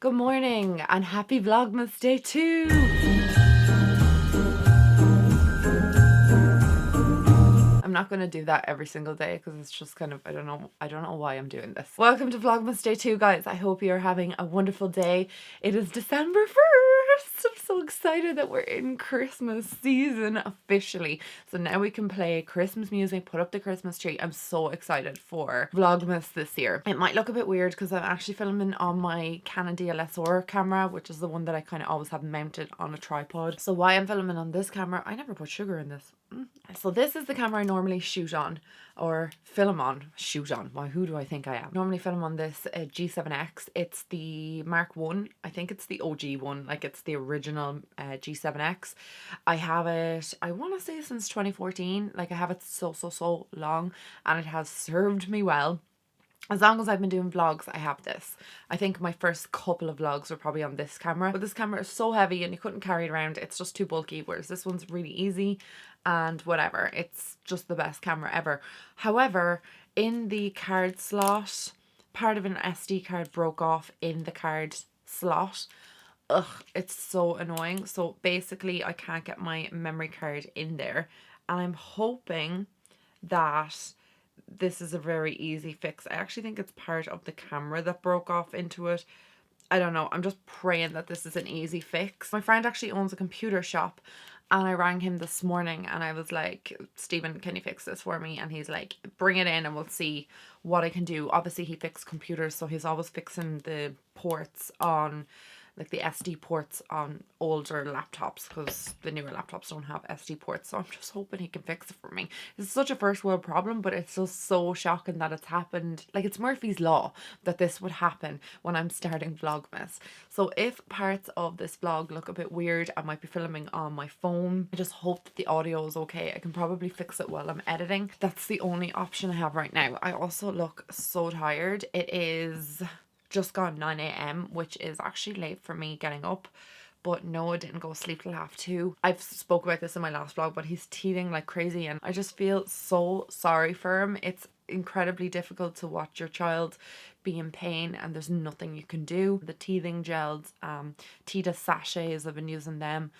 Good morning and happy Vlogmas day 2. I'm not going to do that every single day because it's just kind of, I don't know why I'm doing this. Welcome to Vlogmas day 2, guys. I hope you're having a wonderful day. It is December 1st. I'm so excited that we're in Christmas season officially. So now we can play Christmas music, put up the Christmas tree. I'm so excited for Vlogmas this year. It might look a bit weird because I'm actually filming on my Canon DSLR camera, which is the one that I kind of always have mounted on a tripod. So why I'm filming on this camera, I never put sugar in this. So this is the camera I normally shoot on or film on. Shoot on. Why, who do I think I am? Normally film on this G7X. It's the Mark 1. I think it's the OG one. Like it's the original G7X. I have it, I want to say since 2014. Like I have it so long and it has served me well. As long as I've been doing vlogs, I have this. I think my first couple of vlogs were probably on this camera. But this camera is so heavy and you couldn't carry it around. It's just too bulky, whereas this one's really easy and whatever. It's just the best camera ever. However, in the card slot, part of an SD card broke off in the card slot. Ugh, it's so annoying. So basically, I can't get my memory card in there. And I'm hoping that this is a very easy fix. I actually think it's part of the camera that broke off into it. I don't know. I'm just praying that this is an easy fix. My friend actually owns a computer shop and I rang him this morning and I was like, Stephen, can you fix this for me? And he's like, bring it in and we'll see what I can do. Obviously he fixed computers, so he's always fixing the ports on, like the SD ports on older laptops, because the newer laptops don't have SD ports. So I'm just hoping he can fix it for me. It's such a first world problem, but it's just so shocking that it's happened. Like it's Murphy's Law that this would happen when I'm starting Vlogmas. So if parts of this vlog look a bit weird, I might be filming on my phone. I just hope that the audio is okay. I can probably fix it while I'm editing. That's the only option I have right now. I also look so tired. It is just gone 9 a.m, which is actually late for me getting up. But no, I didn't go sleep till 2:30. I've spoke about this in my last vlog, but he's teething like crazy and I just feel so sorry for him. It's incredibly difficult to watch your child be in pain and there's nothing you can do. The teething gels, Tita sachets, I've been using them.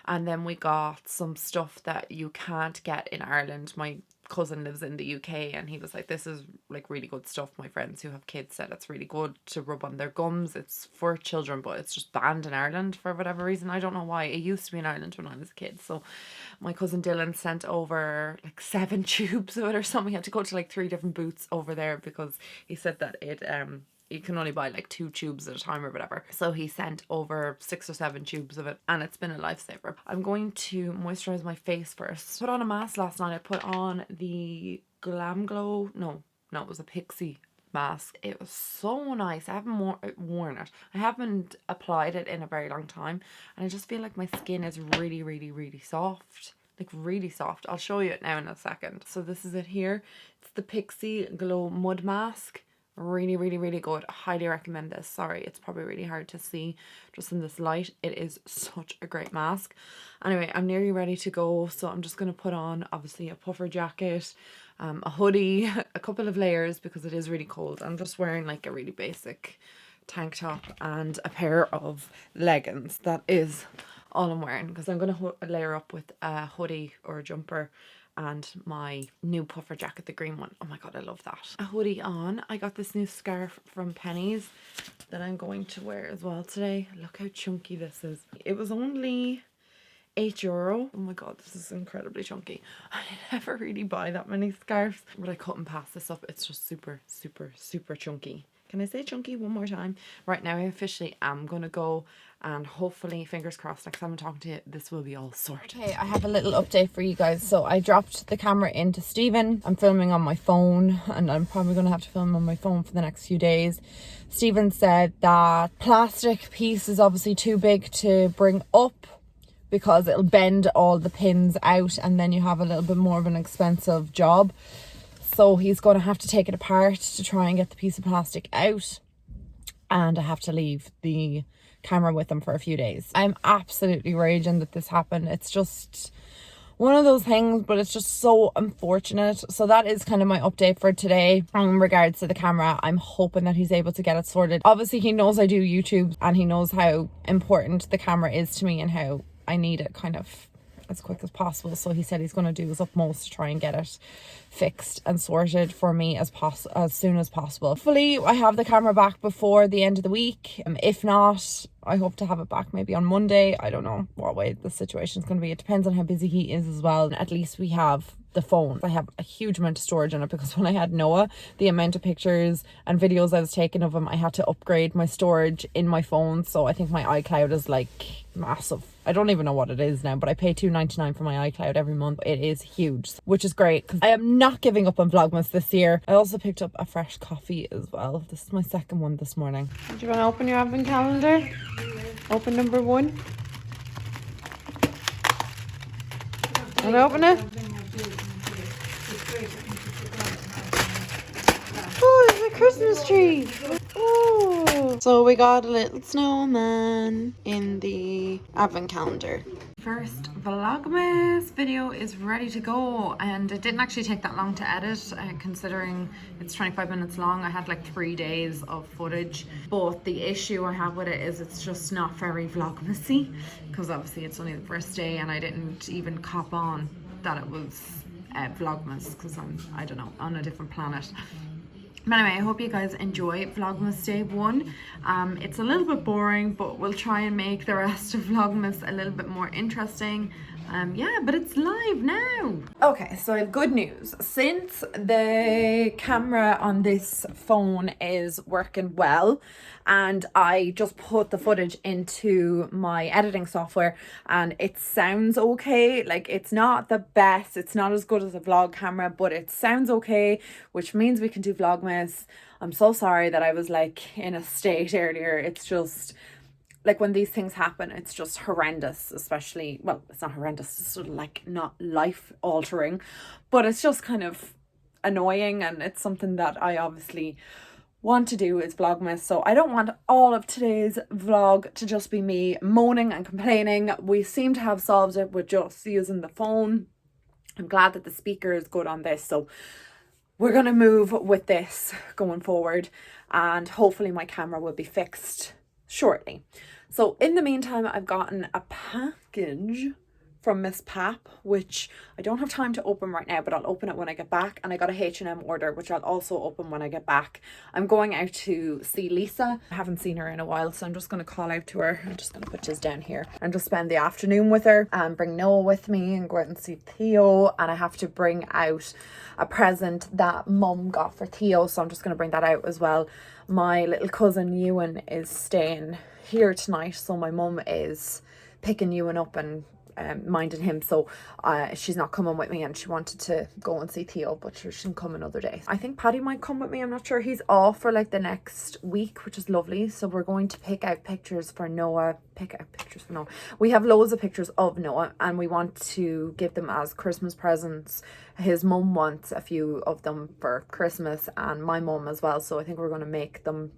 And then we got some stuff that you can't get in Ireland. My cousin lives in the UK and he was like, this is like really good stuff. My friends who have kids said it's really good to rub on their gums. It's for children, but it's just banned in Ireland for whatever reason. I don't know why. It used to be in Ireland when I was a kid. So my cousin Dylan sent over like 7 tubes of it or something. He had to go to like 3 different booths over there because he said that it you can only buy like 2 tubes at a time or whatever. So he sent over 6 or 7 tubes of it and it's been a lifesaver. I'm going to moisturize my face first. Put on a mask last night. I put on the Glam Glow. No, it was a Pixie mask. It was so nice. I haven't worn it. I haven't applied it in a very long time and I just feel like my skin is really soft. Like really soft. I'll show you it now in a second. So this is it here. It's the Pixie Glow Mud Mask. Really good. I highly recommend this. Sorry, it's probably really hard to see just in this light. It is such a great mask. Anyway, I'm nearly ready to go, so I'm just going to put on obviously a puffer jacket, a hoodie, a couple of layers because it is really cold. I'm just wearing like a really basic tank top and a pair of leggings. That is all I'm wearing because I'm going to layer up with a hoodie or a jumper and my new puffer jacket, the green one. Oh my god, I love that. A hoodie on. I got this new scarf from Penny's that I'm going to wear as well today. Look how chunky this is. It was only €8. Oh my god, this is incredibly chunky. I never really buy that many scarves, but I couldn't pass this up. It's just super chunky. Can I say chunky one more time? Right now I officially am gonna go and hopefully, fingers crossed, next time I'm talking to you, this will be all sorted. Okay, I have a little update for you guys. So I dropped the camera into Stephen. I'm filming on my phone and I'm probably gonna have to film on my phone for the next few days. Stephen said that plastic piece is obviously too big to bring up because it'll bend all the pins out and then you have a little bit more of an expensive job. So he's going to have to take it apart to try and get the piece of plastic out. And I have to leave the camera with him for a few days. I'm absolutely raging that this happened. It's just one of those things, but it's just so unfortunate. So that is kind of my update for today in regards to the camera. I'm hoping that he's able to get it sorted. Obviously he knows I do YouTube and he knows how important the camera is to me and how I need it kind of as quick as possible. So he said he's going to do his utmost to try and get it fixed and sorted for me as soon as possible. Hopefully I have the camera back before the end of the week. If not, I hope to have it back maybe on Monday. I don't know what way the situation's going to be. It depends on how busy he is as well. At least we have the phone. I have a huge amount of storage in it because when I had Noah, the amount of pictures and videos I was taking of him, I had to upgrade my storage in my phone. So I think my iCloud is like massive. I don't even know what it is now, but I pay $2.99 for my iCloud every month. It is huge, which is great because I am not giving up on Vlogmas this year. I also picked up a fresh coffee as well. This is my second one this morning. Do you want to open your advent calendar? Open number 1. Want to open it? Oh, it's a Christmas tree. Oh. So we got a little snowman in the advent calendar. First Vlogmas video is ready to go, and it didn't actually take that long to edit, considering it's 25 minutes long. I had like 3 days of footage, but the issue I have with it is it's just not very Vlogmasy, because obviously it's only the first day and I didn't even cop on that it was Vlogmas, because I don't know, on a different planet. But anyway, I hope you guys enjoy Vlogmas Day 1. It's a little bit boring, but we'll try and make the rest of Vlogmas a little bit more interesting. Yeah, but it's live now. Okay, so I have good news. Since the camera on this phone is working well, and I just put the footage into my editing software and it sounds okay. Like, it's not the best, it's not as good as a vlog camera, but it sounds okay, which means we can do Vlogmas. I'm so sorry that I was like in a state earlier. It's just like when these things happen, it's just horrendous, especially, well, it's not horrendous, it's sort of like not life altering, but it's just kind of annoying, and it's something that I obviously want to do is Vlogmas. So I don't want all of today's vlog to just be me moaning and complaining. We seem to have solved it with just using the phone. I'm glad that the speaker is good on this, so we're going to move with this going forward, and hopefully my camera will be fixed shortly. So in the meantime, I've gotten a package from Miss Pap, which I don't have time to open right now, but I'll open it when I get back. And I got a H&M order, which I'll also open when I get back. I'm going out to see Lisa. I haven't seen her in a while, so I'm just going to call out to her. I'm just going to put this down here and just spend the afternoon with her and bring Noah with me and go out and see Theo. And I have to bring out a present that Mum got for Theo, so I'm just going to bring that out as well. My little cousin Ewan is staying here tonight, so my mum is picking Ewan up and minding him, so she's not coming with me, and she wanted to go and see Theo, but she can come another day. I think Paddy might come with me. I'm not sure. He's off for like the next week, which is lovely. So we're going to pick out pictures for Noah. We have loads of pictures of Noah, and we want to give them as Christmas presents. His mum wants a few of them for Christmas, and my mum as well, so I think we're going to make them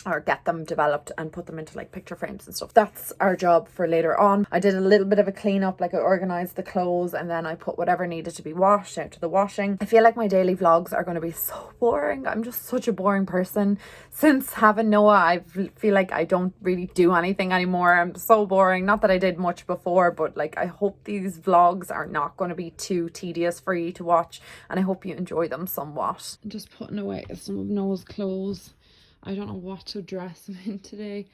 or get them developed and put them into like picture frames and stuff. That's our job for later on. I did a little bit of a cleanup, like I organized the clothes, and then I put whatever needed to be washed out to the washing. I feel like my daily vlogs are going to be so boring. I'm just such a boring person. Since having Noah, I feel like I don't really do anything anymore. I'm so boring. Not that I did much before, but like I hope these vlogs are not going to be too tedious for you to watch, and I hope you enjoy them somewhat. I'm just putting away some of Noah's clothes. I don't know what to dress him in today.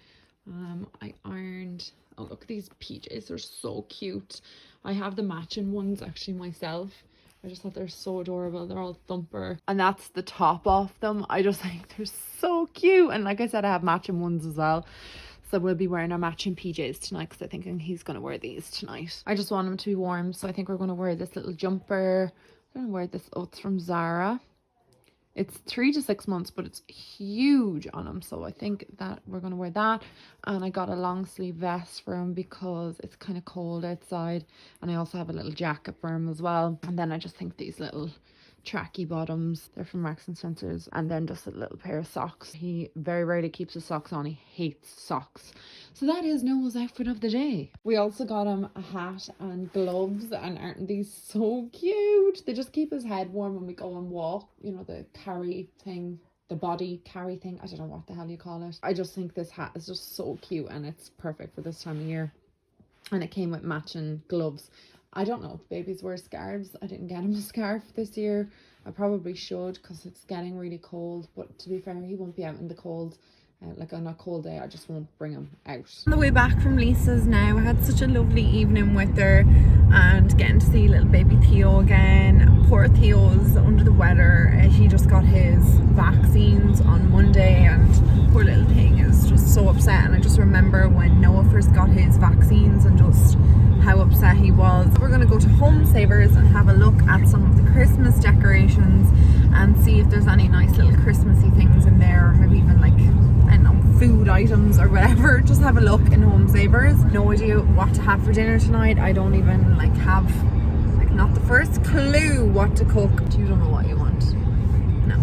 I ironed, oh look at these PJs, they're so cute. I have the matching ones actually myself. I just thought they're so adorable. They're all thumper, and that's the top off them. I just think they're so cute, and like I said, I have matching ones as well. So we'll be wearing our matching PJs tonight, because I think he's going to wear these tonight. I just want him to be warm, so I think we're going to wear this little jumper. I'm going to wear this, oh, it's from Zara. It's 3 to 6 months, but it's huge on him, so I think that we're going to wear that. And I got a long sleeve vest for him because it's kind of cold outside, and I also have a little jacket for him as well. And then I just think these little tracky bottoms, they're from Marks and Spencer's, and then just a little pair of socks. He very rarely keeps his socks on. He hates socks, So that is Noah's outfit of the day. We also got him a hat and gloves, and aren't these so cute? They just keep his head warm when we go and walk, you know, the carry thing, the body carry thing. I don't know what the hell you call it. I just think this hat is just so cute and it's perfect for this time of year. And it came with matching gloves. I don't know if babies wear scarves. I didn't get him a scarf this year. I probably should because it's getting really cold. But to be fair, he won't be out in the cold. Like on a cold day, I just won't bring him out. On the way back from Lisa's now, I had such a lovely evening with her and getting to see little baby Theo again. Poor Theo's under the weather. He just got his vaccines on Monday and poor little thing is just so upset. And I just remember when Noah first got his vaccines and just how upset he was. We're going to go to Home Savers and have a look at some of the Christmas decorations and see if there's any nice little Christmassy things in there, or maybe even like, I don't know, food items or whatever. Just have a look in Home Savers. No idea what to have for dinner tonight. I don't even like have like not the first clue what to cook. You don't know what you want. No.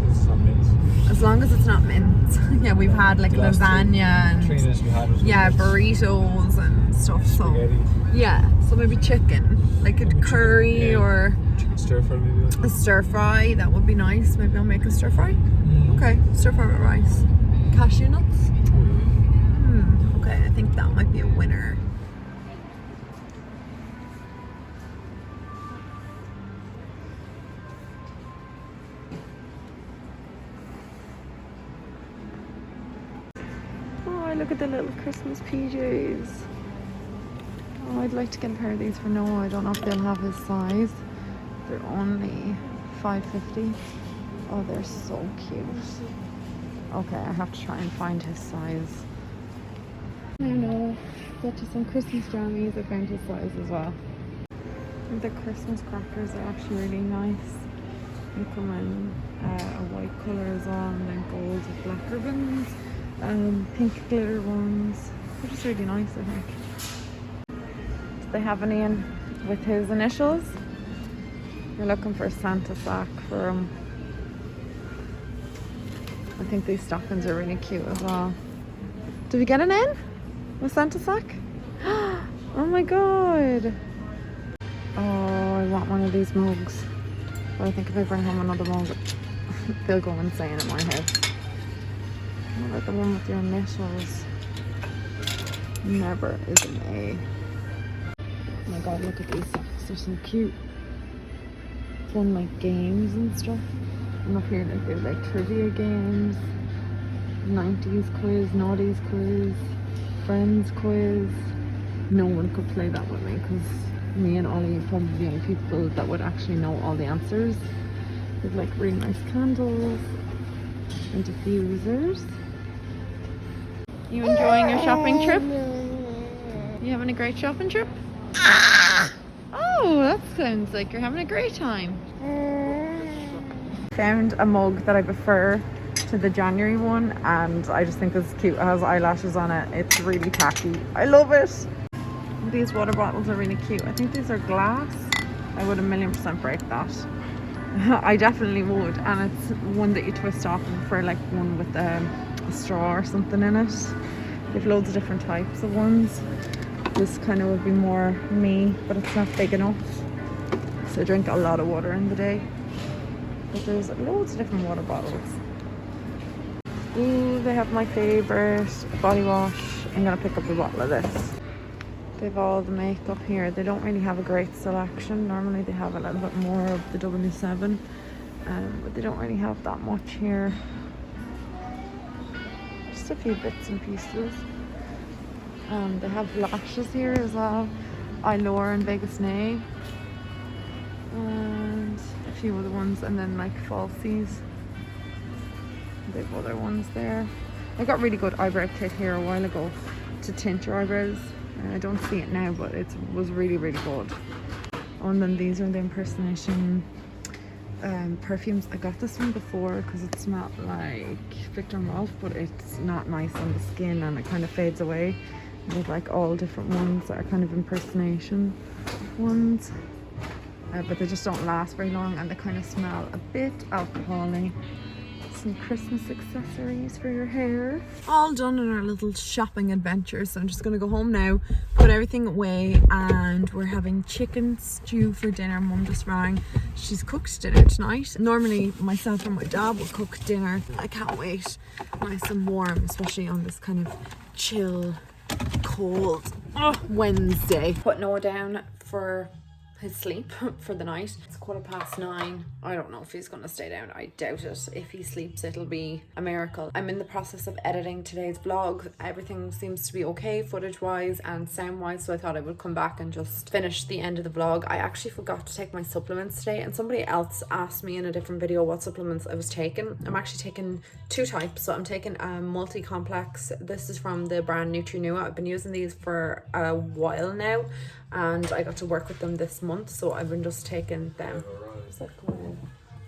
As long as it's not mince. Yeah, we've had like lasagna and yeah, burritos and stuff. So yeah, so maybe chicken, like a curry or chicken stir fry maybe. A stir fry, that would be nice. Maybe I'll make a stir fry. Okay, stir fry with rice. Cashew nuts. Okay, I think that might be a winner. Oh, look at the little Christmas PJs. Oh, I'd like to get a pair of these for Noah. I don't know if they'll have his size. They're only $5.50. Oh, they're so cute. Okay, I have to try and find his size. I don't know. Got to some Christmas jammies. I found his size as well. And the Christmas crackers are actually really nice. They come in a white colour as well, and then gold with black ribbons. Pink glitter ones. They're just really nice, I think. Do they have any in with his initials? We're looking for a Santa sack for him. I think these stockings are really cute as well. Did we get an in? A Santa sack? Oh my god! Oh, I want one of these mugs. But I think if I bring home another mug, they'll go insane in my house. What about the one with your initials? Never is an A. Oh my god, look at these socks. They're so cute. Fun like games and stuff. And up here like they're like trivia games, 90s quiz, naughties quiz, friends quiz. No one could play that with me because me and Ollie are probably the only people that would actually know all the answers. There's like really nice candles and diffusers. You enjoying your shopping trip? You having a great shopping trip? Oh, that sounds like you're having a great time. Found a mug that I prefer to the January one, and I just think it's cute. It has eyelashes on it. It's really tacky. I love it. These water bottles are really cute. I think these are glass. I would 1,000,000% break that. I definitely would, and it's one that you twist off. I prefer like one with a straw or something in it. They have loads of different types of ones. This kind of would be more me, but it's not big enough. So I drink a lot of water in the day. But there's loads of different water bottles. Ooh, they have my favourite body wash. I'm gonna pick up a bottle of this. They've all the makeup here. They don't really have a great selection. Normally they have a little bit more of the W7, but they don't really have that much here. Just a few bits and pieces. They have lashes here as well. Eylure and Vegas Nay. And a few other ones, and then like falsies. They have other ones there. I got really good eyebrow kit here a while ago to tint your eyebrows. I don't see it now, but it was really, really good. Oh, and then these are the impersonation perfumes. I got this one before because it smelled like Victor and Rolf, but it's not nice on the skin and it kind of fades away. There's like all different ones that are kind of impersonation ones, but they just don't last very long and they kind of smell a bit alcohol-y. So some Christmas accessories for your hair. All done in our little shopping adventure, so I'm just gonna go home now, put everything away, and we're having chicken stew for dinner. Mum just rang. She's cooked dinner tonight. Normally myself and my dad will cook dinner. I can't wait. Nice and warm, especially on this kind of chill, cold Wednesday. Put Noah down for his sleep for the night. It's 9:15. I don't know if he's gonna stay down. I doubt it. If he sleeps, it'll be a miracle. I'm in the process of editing today's vlog. Everything seems to be okay footage wise and sound wise, so I thought I would come back and just finish the end of the vlog. I actually forgot to take my supplements today, and somebody else asked me in a different video what supplements I was taking. I'm actually taking two types. So I'm taking a multi-complex. This is from the brand Nutri-Nua. I've been using these for a while now, and I got to work with them this month, so I've been just taking them. Is that coming in?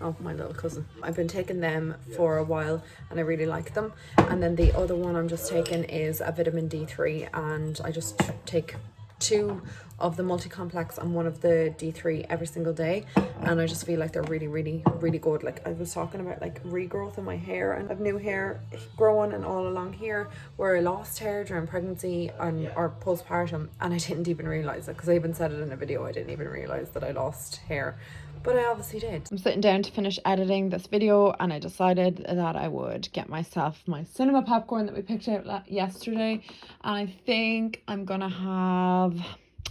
Oh, my little cousin. I've been taking them for a while and I really like them. And then the other one I'm just taking is a vitamin D3, and I just take 2 of the multi-complex and 1 of the D3 every single day, and I just feel like they're really good. Like I was talking about like regrowth in my hair, and I've new hair growing and all along here where I lost hair during pregnancy and or postpartum, and I didn't even realize it because I even said it in a video. I didn't even realize that I lost hair, but I obviously did. I'm sitting down to finish editing this video, and I decided that I would get myself my cinema popcorn that we picked out yesterday, and I think I'm gonna have,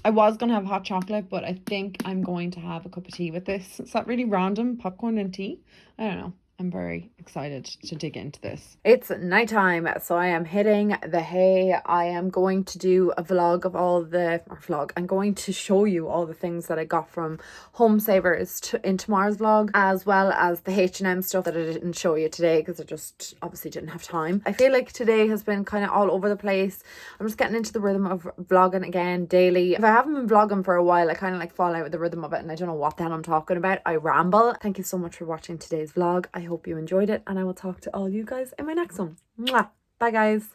I was gonna have hot chocolate, but I think I'm going to have a cup of tea with this. Is that really random? Popcorn and tea? I don't know. I'm very excited to dig into this. It's nighttime, so I am hitting the hay. I am going to do a vlog of all the, I'm going to show you all the things that I got from Home Savers in tomorrow's vlog, as well as the H&M stuff that I didn't show you today because I just obviously didn't have time. I feel like today has been kind of all over the place. I'm just getting into the rhythm of vlogging again daily. If I haven't been vlogging for a while, I kind of like fall out with the rhythm of it and I don't know what the hell I'm talking about. I ramble. Thank you so much for watching today's vlog. I hope you enjoyed it, and I will talk to all you guys in my next one. Mwah! Bye guys.